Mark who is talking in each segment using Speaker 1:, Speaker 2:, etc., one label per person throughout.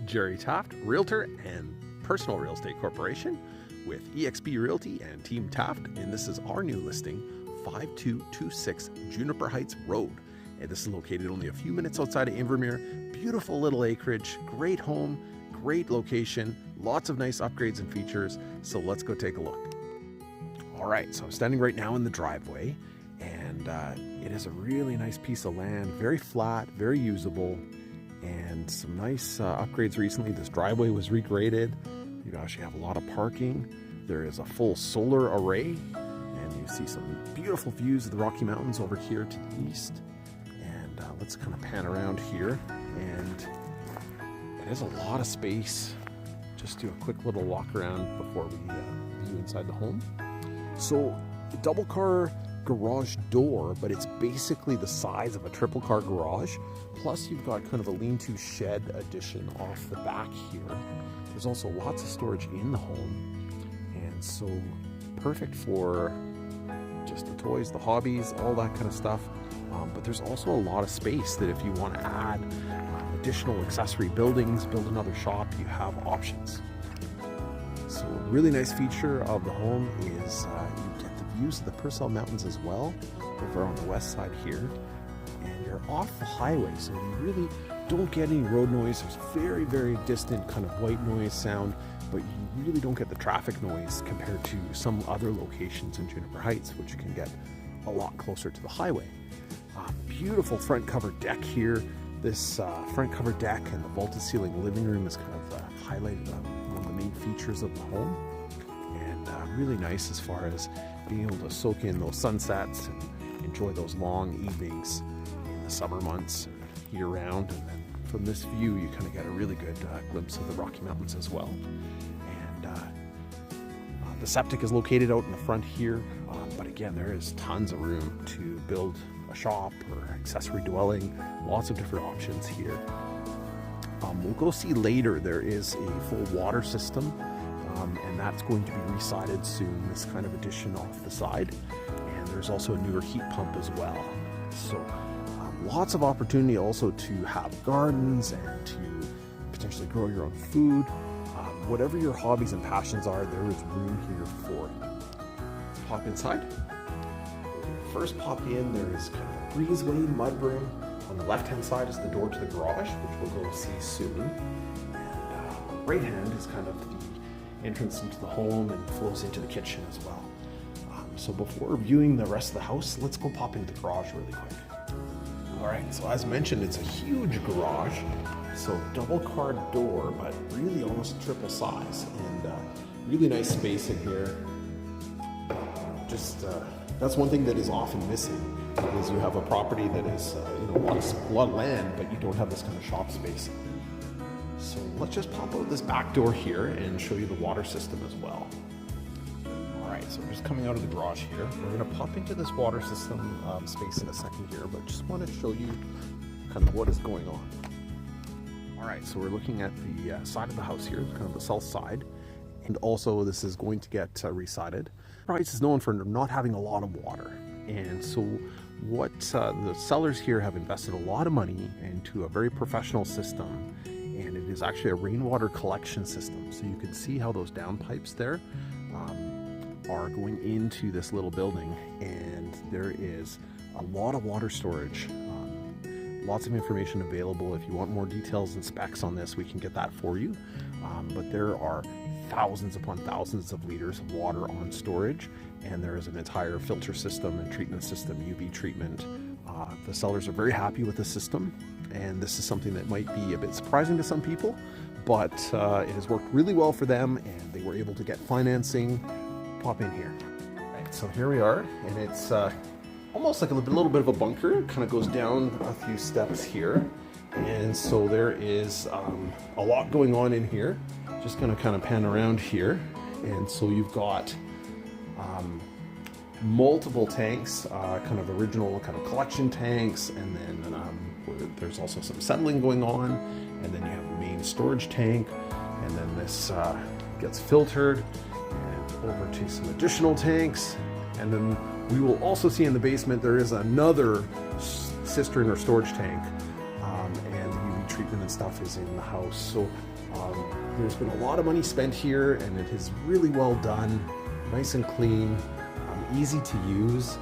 Speaker 1: Jerry Taft, Realtor and Personal Real Estate Corporation with eXp Realty and Team Taft, and this is our new listing, 5226 Juniper Heights Road. And this is located only a few minutes outside of Invermere. Beautiful little acreage, great home, great location, lots of nice upgrades and features. So let's go take a look. All right, so I'm standing right now in the driveway, and it is a really nice piece of land, very flat, very usable, and some nice upgrades recently. This driveway was regraded. You actually have a lot of parking. There is a full solar array, and you see some beautiful views of the Rocky Mountains over here to the east. And let's kind of pan around here, and it is a lot of space. Just do a quick little walk around before we view inside the home. So, double car garage door, but it's basically the size of a triple car garage. Plus you've got kind of a lean-to shed addition off the back here. There's also lots of storage in the home, and so perfect for just the toys, the hobbies, all that kind of stuff. But there's also a lot of space that if you want to add additional accessory buildings, build another shop, you have options. So a really nice feature of the home is you get the views of the Purcell Mountains as well, over on the west side here. And you're off the highway, so you really don't get any road noise. There's very, very distant kind of white noise sound, but you really don't get the traffic noise compared to some other locations in Juniper Heights, which you can get a lot closer to the highway. Beautiful front covered deck here. This front covered deck and the vaulted ceiling living room is kind of highlighted one of the main features of the home, and really nice as far as being able to soak in those sunsets and enjoy those long evenings in the summer months year round. And then from this view you kind of get a really good glimpse of the Rocky Mountains as well. And the septic is located out in the front here, but again, there is tons of room to build a shop or accessory dwelling. Lots of different options here. We'll go see later there is a full water system, and that's going to be resided soon, this kind of addition off the side. And there's also a newer heat pump as well. So lots of opportunity also to have gardens and to potentially grow your own food. Whatever your hobbies and passions are, there is room here for it. Pop inside. When you first pop in, there is kind of a breezeway mudroom. On the left-hand side is the door to the garage, which we'll go see soon. And on the right hand is kind of the entrance into the home and flows into the kitchen as well. So before viewing the rest of the house, let's go pop into the garage really quick. All right, so as mentioned, it's a huge garage. So double car door, but really almost triple size, and really nice space in here. That's one thing that is often missing, is you have a property that is a lot of land, but you don't have this kind of shop space. So let's just pop out this back door here and show you the water system as well. All right, so we're just coming out of the garage here. We're going to pop into this water system space in a second here, but just want to show you kind of what is going on. All right, so we're looking at the side of the house here, kind of the south side, and also this is going to get resided. Heights is known for not having a lot of water, and so what the sellers here have invested a lot of money into a very professional system, and it is actually a rainwater collection system. So you can see how those downpipes there are going into this little building, and there is a lot of water storage. Lots of information available. If you want more details and specs on this, we can get that for you. But there are thousands upon thousands of liters of water on storage, and there is an entire filter system and treatment system, UV treatment. The sellers are very happy with the system, and this is something that might be a bit surprising to some people, but it has worked really well for them, and they were able to get financing. Pop in here. Right, so here we are, and it's almost like a little bit of a bunker. It kind of goes down a few steps here, and so there is a lot going on in here. Just gonna kind of pan around here, and so you've got multiple tanks, kind of original kind of collection tanks, and then there's also some settling going on, and then you have the main storage tank, and then this gets filtered and over to some additional tanks, and then we will also see in the basement there is another cistern or storage tank, and the UV treatment treatment and stuff is in the house. So there's been a lot of money spent here, and it is really well done, nice and clean, easy to use,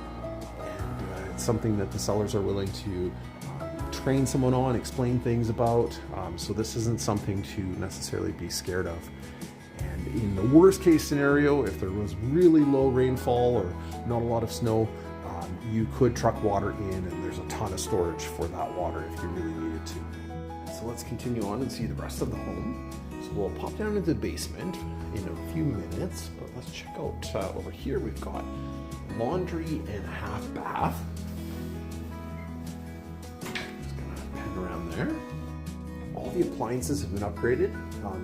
Speaker 1: and it's something that the sellers are willing to train someone on, explain things about. So this isn't something to necessarily be scared of. And in the worst case scenario, if there was really low rainfall or not a lot of snow, you could truck water in, and there's a ton of storage for that water if you really needed to. So let's continue on and see the rest of the home. So we'll pop down into the basement in a few minutes, but let's check out over here. We've got laundry and half bath. Just gonna pan around there. All the appliances have been upgraded,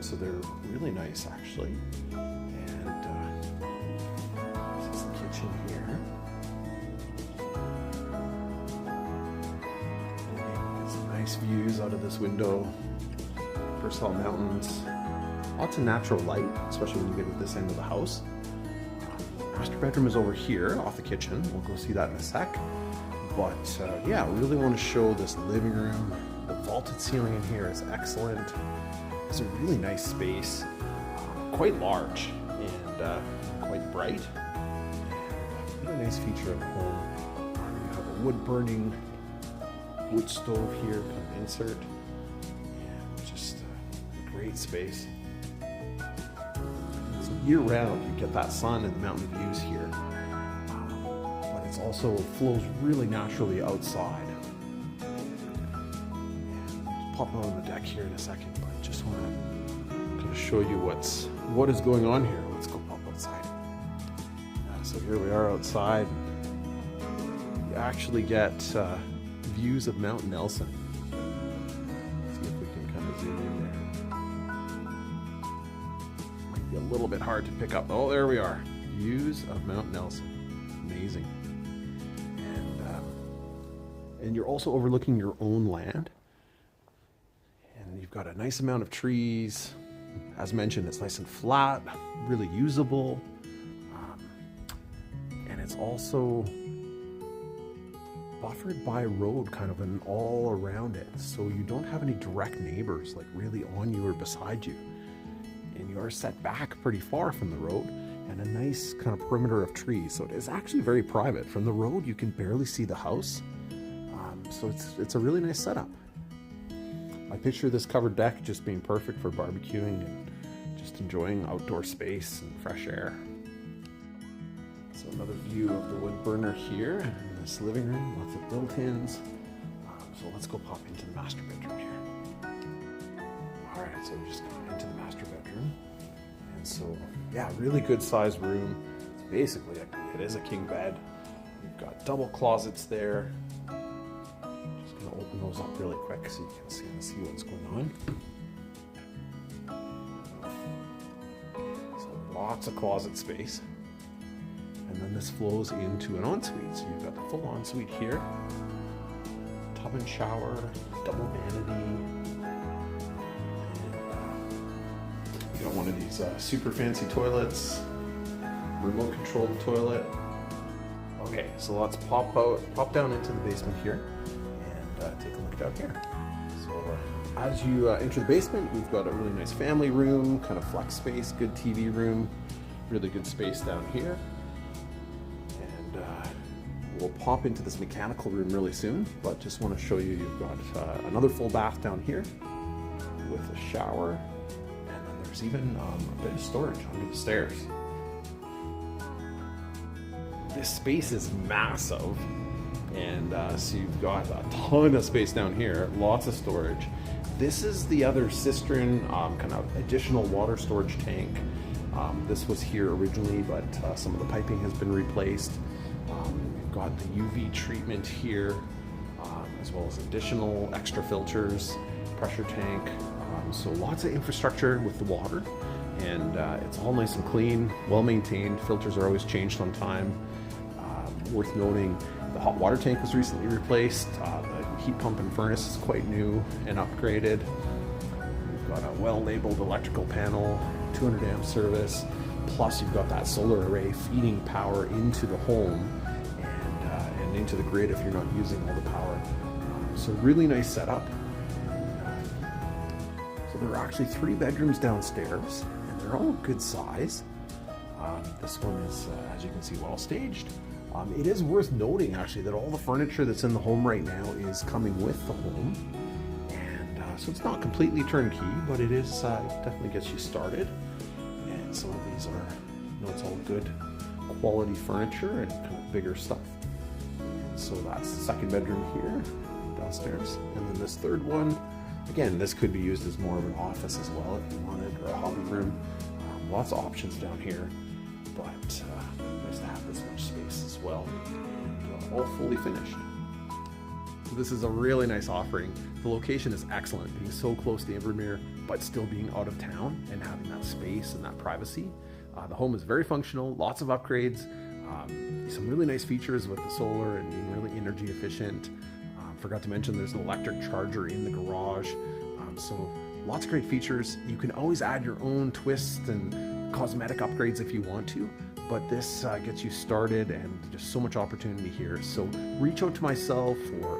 Speaker 1: so they're really nice actually. And this is the kitchen here. Some nice views out of this window. Purcell Mountains. Lots of natural light, especially when you get to this end of the house. Master bedroom is over here off the kitchen. We'll go see that in a sec. But yeah, I really want to show this living room. The vaulted ceiling in here is excellent. It's a really nice space, quite large and quite bright. Really nice feature of the home. You have a wood burning wood stove here, kind of insert. And just a great space. So year round, you get that sun and the mountain views here. But it's also flows really naturally outside. Pop out on the deck here in a second, but I just want to kind of show you what is going on here. Let's go pop outside. So here we are outside. You actually get views of Mount Nelson. Let's see if we can kind of zoom in there. Might be a little bit hard to pick up. Oh, there we are. Views of Mount Nelson. Amazing. And you're also overlooking your own land. You've got a nice amount of trees. As mentioned, it's nice and flat, really usable. And it's also buffered by a road kind of an all around it. So you don't have any direct neighbors like really on you or beside you. And you are set back pretty far from the road and a nice kind of perimeter of trees. So it is actually very private. From the road, you can barely see the house. So it's a really nice setup. I picture this covered deck just being perfect for barbecuing and just enjoying outdoor space and fresh air. So another view of the wood burner here in this living room, lots of built-ins. So let's go pop into the master bedroom here. All right, so we're just going into the master bedroom. And so, yeah, really good sized room. It's basically, it is a king bed. We've got double closets there. Open those up really quick so you can see what's going on. So lots of closet space. And then this flows into an ensuite. So you've got the full ensuite here. Tub and shower, double vanity. You got one of these super fancy toilets, remote controlled toilet. Okay, so let's pop down into the basement here. Take a look down here. So as you enter the basement, we've got a really nice family room, kind of flex space, good TV room, really good space down here. And we'll pop into this mechanical room really soon, but just want to show you, you've got another full bath down here with a shower, and then there's even a bit of storage under the stairs. This space is massive. And so you've got a ton of space down here, lots of storage. This is the other cistern, kind of additional water storage tank. This was here originally, but some of the piping has been replaced. We've got the UV treatment here, as well as additional extra filters, pressure tank. So lots of infrastructure with the water, and it's all nice and clean, well maintained. Filters are always changed on time. Worth noting, the hot water tank was recently replaced. The heat pump and furnace is quite new and upgraded. We've got a well-labeled electrical panel, 200 amp service, plus you've got that solar array feeding power into the home and into the grid if you're not using all the power. So really nice setup. there are actually 3 bedrooms downstairs, and they're all good size. This one is, as you can see, well staged. It is worth noting actually that all the furniture that's in the home right now is coming with the home, and so it's not completely turnkey, but it is definitely gets you started. And some of these are, you know, it's all good quality furniture and kind of bigger stuff. So that's the 2nd bedroom here downstairs, and then this 3rd one, again, this could be used as more of an office as well if you wanted, or a hobby room. Lots of options down here, but nice to have this much space as well, and all fully finished. So this is a really nice offering. The location is excellent, being so close to Invermere, but still being out of town and having that space and that privacy. The home is very functional, lots of upgrades, some really nice features with the solar and being really energy efficient. Forgot to mention there's an electric charger in the garage, so lots of great features. You can always add your own twists and cosmetic upgrades if you want to, but this gets you started, and just so much opportunity here. So reach out to myself or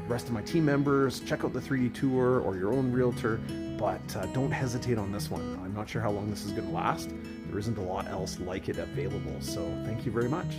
Speaker 1: the rest of my team members, check out the 3D tour or your own realtor, but don't hesitate on this one. I'm not sure how long this is going to last. There isn't a lot else like it available, so thank you very much.